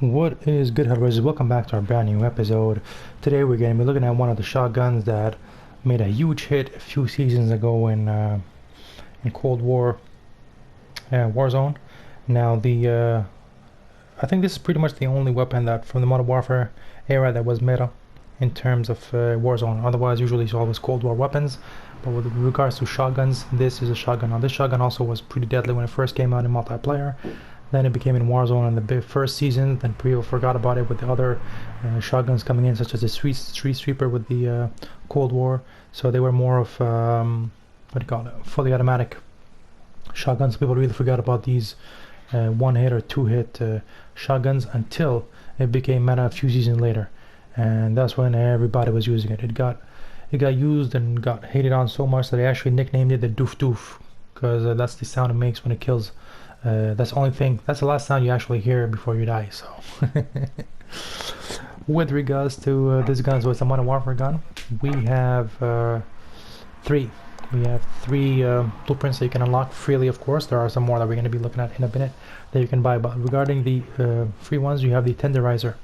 What is good, Hellraisers? Welcome back to our brand new episode. Today we're going to be looking at one of the shotguns that made a huge hit a few seasons ago in Cold War Warzone. Now I think this is pretty much the only weapon that from the Modern Warfare era that was meta in terms of Warzone. Otherwise, usually it's always Cold War weapons. But with regards to shotguns, this is a shotgun. Now this shotgun also was pretty deadly when it first came out in multiplayer. Then it became in Warzone in the first season. Then people forgot about it with the other shotguns coming in, such as the Street Sweeper with the Cold War. So they were more of what do you call it, fully automatic shotguns. People really forgot about these one-hit or two-hit shotguns until it became meta a few seasons later, and that's when everybody was using it. It got used and got hated on so much that they actually nicknamed it the Doof Doof, because that's the sound it makes when it kills. That's the only thing. That's the last sound you actually hear before you die. So, with regards to this gun, so it's a Modern Warfare gun. We have three. We have three blueprints that you can unlock freely. Of course, there are some more that we're going to be looking at in a minute that you can buy. But regarding the free ones, you have the Tenderizer.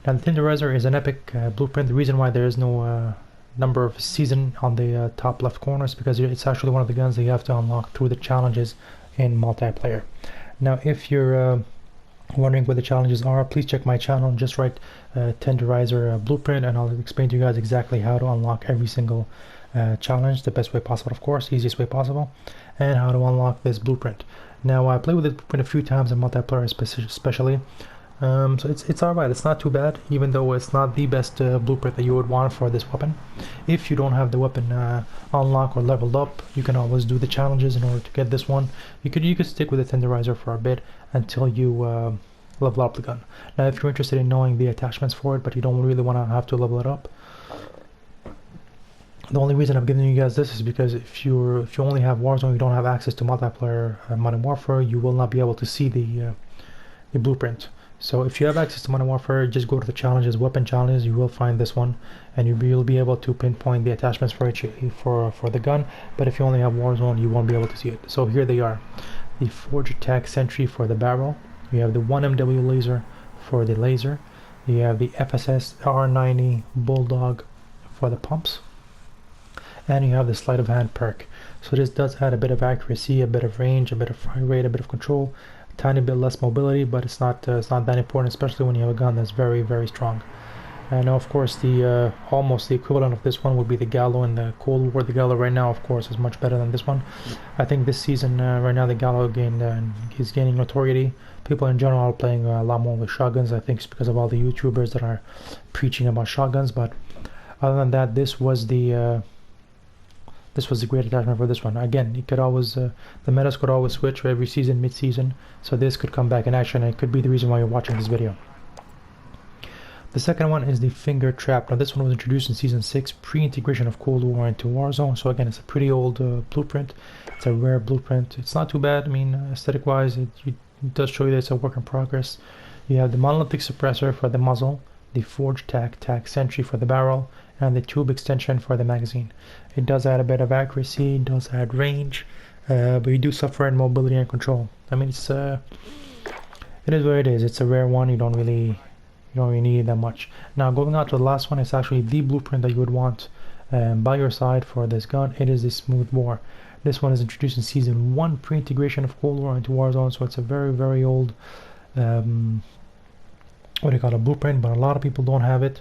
Now, the Tenderizer is an epic blueprint. The reason why there is no number of season on the top left corner is because it's actually one of the guns that you have to unlock through the challenges in multiplayer. Now, if you're wondering what the challenges are, please check my channel and just write Tenderizer blueprint, and I'll explain to you guys exactly how to unlock every single challenge the best way possible, of course, easiest way possible, and how to unlock this blueprint. Now, I played with this blueprint a few times in multiplayer especially. So it's alright, it's not too bad, even though it's not the best blueprint that you would want for this weapon. If you don't have the weapon unlocked or leveled up, you can always do the challenges in order to get this one. You could stick with the Tenderizer for a bit until you level up the gun. Now, if you're interested in knowing the attachments for it, but you don't really want to have to level it up, the only reason I'm giving you guys this is because if you only have Warzone, you don't have access to multiplayer Modern Warfare, you will not be able to see the blueprint. So if you have access to Modern Warfare, just go to the challenges, weapon challenges, you will find this one, and you'll be able to pinpoint the attachments for each for the gun. But if you only have Warzone, you won't be able to see it. So here they are: the Forge Attack Sentry for the barrel, you have the 1MW laser for the laser, you have the FSS R9 Bulldog for the pumps, and you have the sleight of hand perk. So this does add a bit of accuracy, a bit of range, a bit of fire rate, a bit of control, tiny bit less mobility, but it's not that important, especially when you have a gun that's very, very strong. And now, of course, the almost the equivalent of this one would be the Gallo in the Cold War. The Gallo right now, of course, is much better than this one. I think this season right now the Gallo is gaining notoriety. People in general are playing a lot more with shotguns. I think it's because of all the YouTubers that are preaching about shotguns. But other than that, this was the great attachment for this one. Again, it could always the metas could always switch every season, mid-season, so this could come back in action, and it could be the reason why you're watching this video. The second one is the Finger Trap. Now, this one was introduced in Season 6, pre-integration of Cold War into Warzone, so again, it's a pretty old blueprint. It's a rare blueprint. It's not too bad. I mean, aesthetic-wise, it does show you that it's a work in progress. You have the Monolithic Suppressor for the muzzle, the Forge Tac Sentry for the barrel, and the tube extension for the magazine. It does add a bit of accuracy, it does add range, but you do suffer in mobility and control. I mean, it is what it is. It's a rare one. You don't really need it that much. Now, going on to the last one, it's actually the blueprint that you would want by your side for this gun. It is the Smooth Bore. This one is introduced in Season 1, pre-integration of Cold War into Warzone, so it's a very, very old what do you call it, blueprint, but a lot of people don't have it,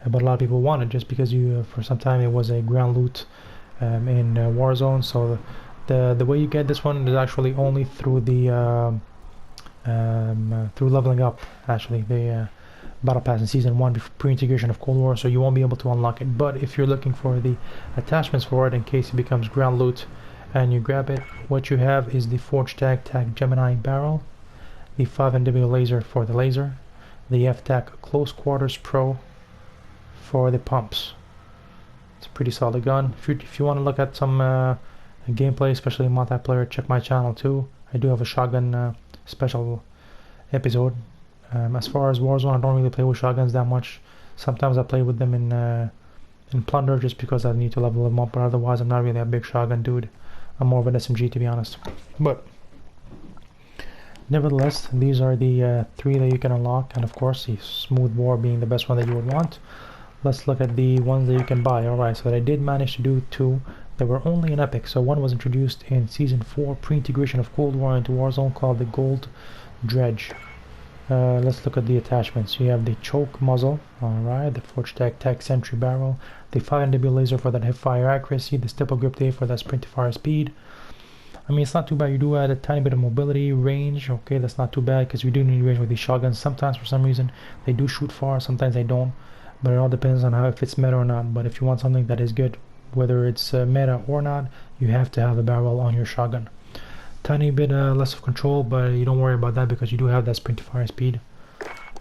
but a lot of people want it just because for some time it was a ground loot in Warzone. So the way you get this one is actually only through the through leveling up, actually the battle pass in Season 1 pre-integration of Cold War, so you won't be able to unlock it. But if you're looking for the attachments for it in case it becomes ground loot and you grab it, what you have is the Forge Tac Gemini barrel, the 5MW laser for the laser, the F-Tac Close Quarters Pro for the pumps. It's a pretty solid gun. If you want to look at some gameplay, especially multiplayer, check my channel too. I do have a shotgun special episode. As far as Warzone, I don't really play with shotguns that much. Sometimes I play with them in Plunder just because I need to level them up, but otherwise I'm not really a big shotgun dude. I'm more of an SMG, to be honest. But Nevertheless, these are the 3 that you can unlock, and of course the smooth bore being the best one that you would want. Let's look at the ones that you can buy. Alright, so I did manage to do 2 that were only in Epic. So one was introduced in Season 4, pre-integration of Cold War into Warzone, called the Gold Dredge. Let's look at the attachments. You have the choke muzzle, alright, the Forge Tech Sentry Barrel, the 500 laser for that hip fire accuracy, the stipple grip tape for that sprint to fire speed. I mean, it's not too bad. You do add a tiny bit of mobility, range. Okay, that's not too bad because we do need range with these shotguns. Sometimes, for some reason, they do shoot far. Sometimes they don't. But it all depends on how if it's meta or not. But if you want something that is good, whether it's meta or not, you have to have a barrel on your shotgun. Tiny bit less of control, but you don't worry about that because you do have that sprint to fire speed.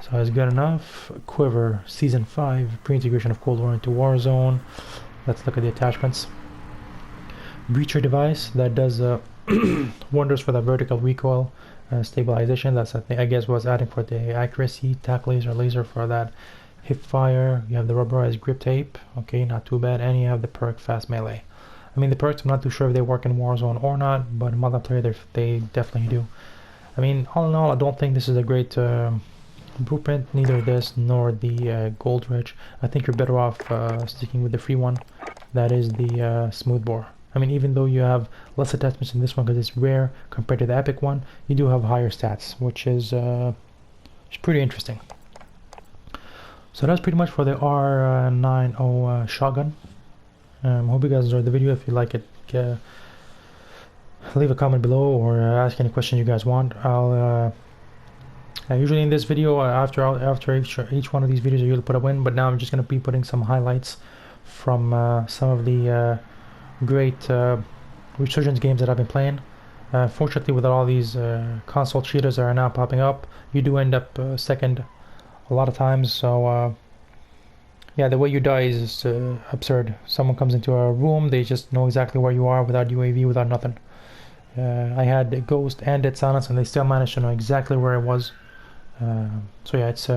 So it's good enough. Quiver, Season 5, pre-integration of Cold War into Warzone. Let's look at the attachments. Breacher device that does wonders for the vertical recoil stabilization. That's I guess was adding for the accuracy. Tac laser for that hip fire. You have the rubberized grip tape. Okay, not too bad. And you have the perk fast melee. I mean, the perks, I'm not too sure if they work in Warzone or not, but in multiplayer they definitely do. I mean, all in all, I don't think this is a great blueprint, neither this nor the Gold Ridge. I think you're better off sticking with the free one. That is the smooth bore. I mean, even though you have less attachments in this one because it's rare compared to the Epic one, you do have higher stats, which is pretty interesting. So that's pretty much for the R9-0 shotgun. Hope you guys enjoyed the video. If you like it, leave a comment below or ask any questions you guys want. I'll usually in this video after each one of these videos I usually put a win, but now I'm just going to be putting some highlights from some of the great Resurgence games that I've been playing. Fortunately, with all these console cheaters that are now popping up, you do end up second a lot of times. So yeah, the way you die is absurd. Someone comes into a room, they just know exactly where you are without UAV, without nothing. I had Ghost and Dead Silence, and they still managed to know exactly where I was. So yeah, it's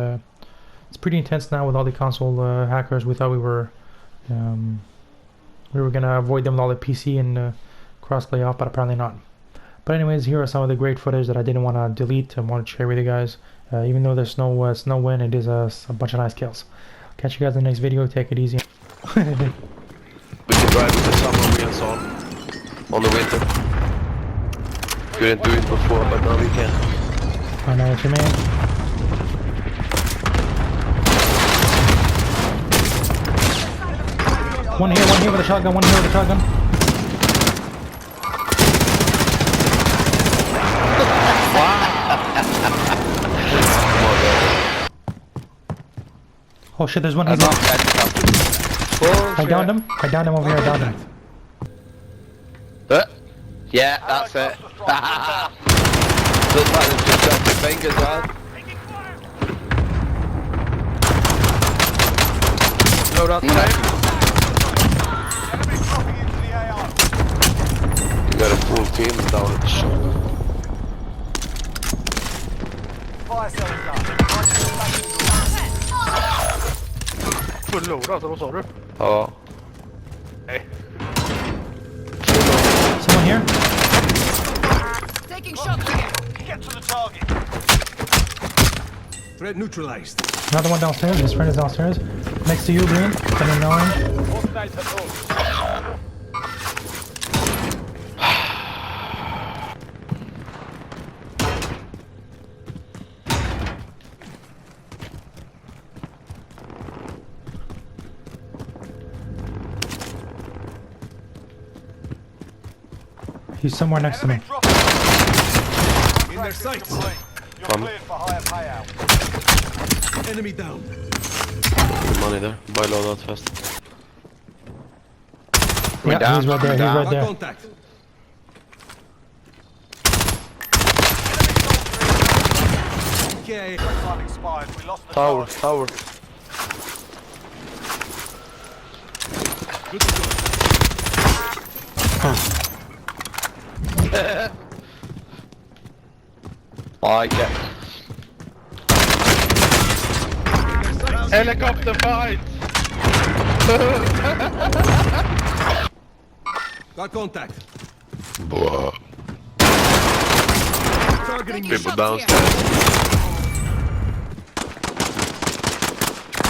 pretty intense now with all the console hackers. We thought we were gonna avoid them with all the PC and crossplay off, but apparently not. But anyways, here are some of the great footage that I didn't want to delete and want to share with you guys. Even though there's no win, it is a bunch of nice kills. Catch you guys in the next video. Take it easy. We can ride with the summer wheels on the winter. Couldn't do it before, but now we can. I know what you mean. One here with a shotgun, one here with a shotgun. Oh shit, there's one here. I downed him over here, I downed him. Yeah, that's it. Looks like they've just got their fingers out. No, that's right. You got a full team down at the shop. Förlorat, eller vad sa du? Ja. Nej. Someone here? Taking shots here. Get to the target. Threat neutralized. Another one downstairs, his friend is downstairs. Next to you, green, coming in orange. Coordinate approach. He's somewhere next to me. In their sights. You're cleared for higher payout. Enemy down. Good money there. Buy loadout fast. Yeah, he's right there, he's right Got there. contact. Okay. Time expired. We lost the Tower, target. tower. Good to go. Like it. Helicopter fight! Got contact. Whoa. Targeting me. People downstairs.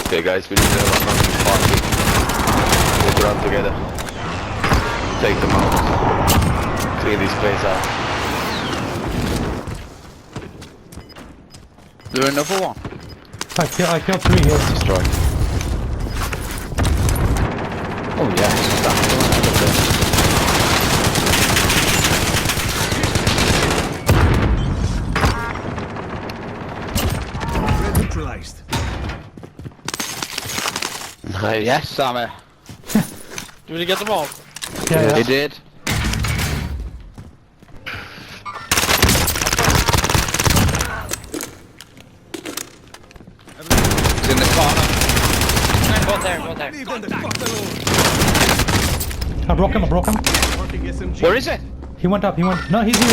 Okay, guys, we need to have a hunting party. Let's run together. Take them out. Clean this place out. There another one? I killed 3 here. Destroy. Oh yeah, it's that Red neutralized. Nice. Yes, Sammy. Did we get them all? Yeah, He did. He's in the corner. Go there, go there. Leave them the fuck alone. I broke him. Working SMG. Where is it? He went up. No, he's here.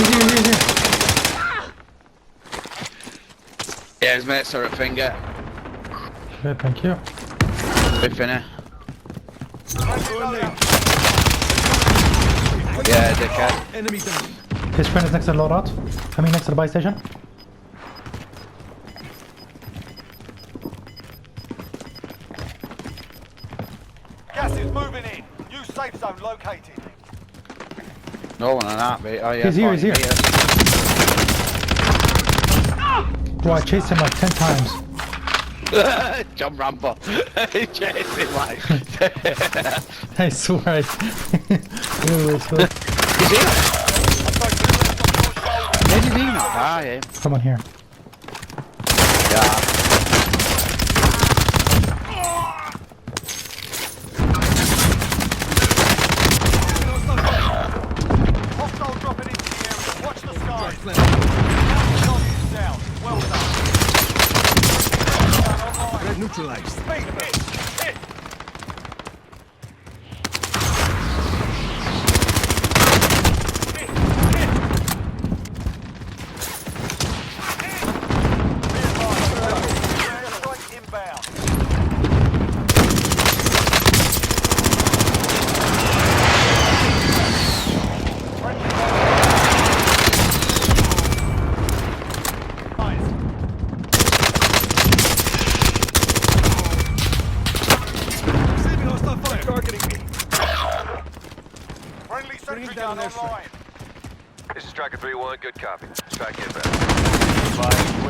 Yeah, his mates are at finger. Okay, thank you. Big finner. Yeah, dickhead. Enemy down. His friend is next to the loadout. I mean, next to the buy station. Gas is moving in. New safe zone located. No one on that, mate. Oh yeah, He's here, 40 meters. Bro, I chased him like 10 times. John Rambo. He chased him like. I swear. Really swear. He's here. Where did he not die? Someone here. Yeah. Hostile dropping into the area. Watch the skies. Flank. Target is down. Well done. Red neutralized. Speed, hit. Inbound. Receiving hostile fire. Targeting me. Friendly sentry down gun airstrike. online. This is Striker 3-1, good copy. Strike inbound.